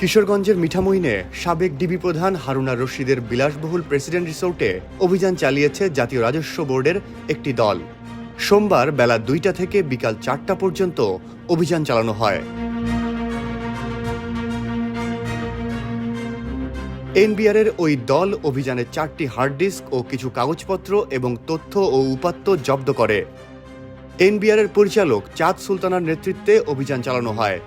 কিশোরগঞ্জের মিঠামইনে সাবেক ডিবি প্রধান হারুনা রশিদের বিলাসবহুল প্রেসিডেন্ট রিসোর্টে অভিযান চালিয়েছে জাতীয় রাজস্ব বোর্ডের একটি দল। সোমবার বেলা ২টা থেকে বিকাল ৪টা পর্যন্ত অভিযান চালানো হয়। এনবিআরের ওই দল অভিযানে ৪টি হার্ড ডিস্ক ও কিছু কাগজপত্র এবং তথ্য ও উপাত্ত জব্দ করে। এনবিআরের পরিচালক চাঁদ সুলতানার নেতৃত্বে অভিযান চালানো হয়।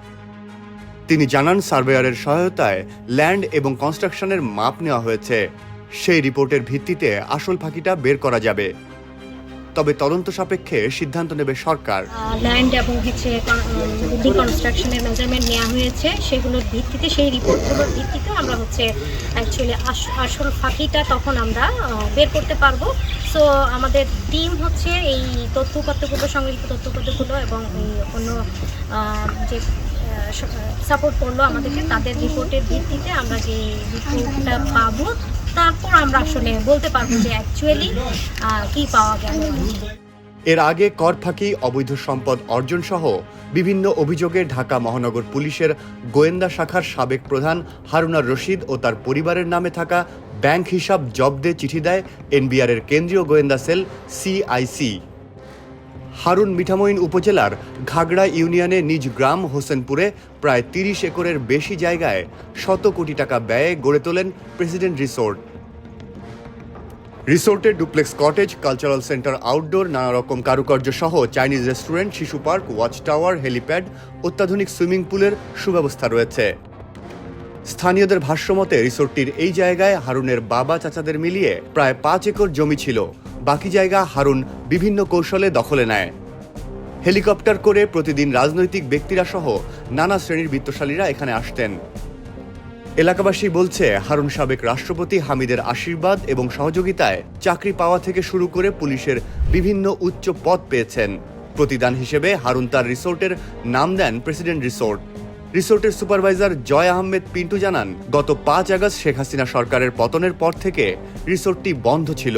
তিনি জানান, সার্ভেয়ারের সহায়তায় ল্যান্ড এবং কনস্ট্রাকশনের মাপ নেওয়া হয়েছে। সেই রিপোর্টের ভিত্তিতে আসল ফাঁকিটা বের করা যাবে, তবে তদন্ত সাপেক্ষে সিদ্ধান্ত নেবে সরকার। ল্যান্ড এবং কনস্ট্রাকশনের মেজারমেন্ট নেওয়া হয়েছে, সেগুলোর ভিত্তিতে, সেই রিপোর্টগুলোর ভিত্তিতে আমরা অ্যাকচুয়ালি আসল ফাঁকিটা তখন আমরা বের করতে পারবো। সো আমাদের টিম এই তথ্যপত্রগুলো, সংগৃহীত তথ্যপত্রগুলো এবং অন্য যে সাপোর্ট করলো আমাদেরকে, তাদের রিপোর্টের ভিত্তিতে আমরা যে রিপোর্টটা পাবো, তারপর আমরা আসলে বলতে পারবো যে অ্যাকচুয়ালি কি পাওয়া গেল। এর আগে কর ফাঁকি, অবৈধ সম্পদ অর্জন সহ বিভিন্ন অভিযোগে ঢাকা মহানগর পুলিশের গোয়েন্দা শাখার সাবেক প্রধান হারুনা রশিদ ও তার পরিবারের নামে থাকা ব্যাংক হিসাব জব্দে চিঠি দেয় এনবিআরের কেন্দ্রীয় গোয়েন্দা সেল সিআইসি। হারুন মিঠামইন উপজেলার ঘাগড়া ইউনিয়নে নিজ গ্রাম হোসেনপুরে প্রায় ৩০ একরের বেশি জায়গায় শত কোটি টাকা ব্যয়ে গড়ে তোলেন প্রেসিডেন্ট রিসোর্ট। রিসোর্টে duplex cottage, cultural centre, outdoor, নানা রকম কারুকার্য সহ চাইনিজ রেস্টুরেন্ট, শিশু পার্ক, ওয়াচ টাওয়ার, হেলিপ্যাড, অত্যাধুনিক সুইমিং পুলের সুব্যবস্থা রয়েছে। স্থানীয়দের ভাষ্যমতে রিসোর্টটির এই জায়গায় হারুনের বাবা চাচাদের মিলিয়ে প্রায় ৫ একর জমি ছিল। বাকি জায়গা হারুন বিভিন্ন কৌশলে দখলে নেয়। হেলিকপ্টার করে প্রতিদিন রাজনৈতিক ব্যক্তিরা সহ নানা শ্রেণীর বিত্তশালীরা এখানে আসতেন। এলাকাবাসী বলছে, হারুন সাবেক রাষ্ট্রপতি হামিদের আশীর্বাদ এবং সহযোগিতায় চাকরি পাওয়া থেকে শুরু করে পুলিশের বিভিন্ন উচ্চ পদ পেয়েছেন। প্রতিদান হিসেবে হারুন তার রিসোর্টের নাম দেন প্রেসিডেন্ট রিসোর্ট। রিসোর্টের সুপারভাইজার জয় আহমেদ পিন্টু জানান, গত ৫ আগস্ট শেখ হাসিনা সরকারের পতনের পর থেকে রিসোর্টটি বন্ধ ছিল।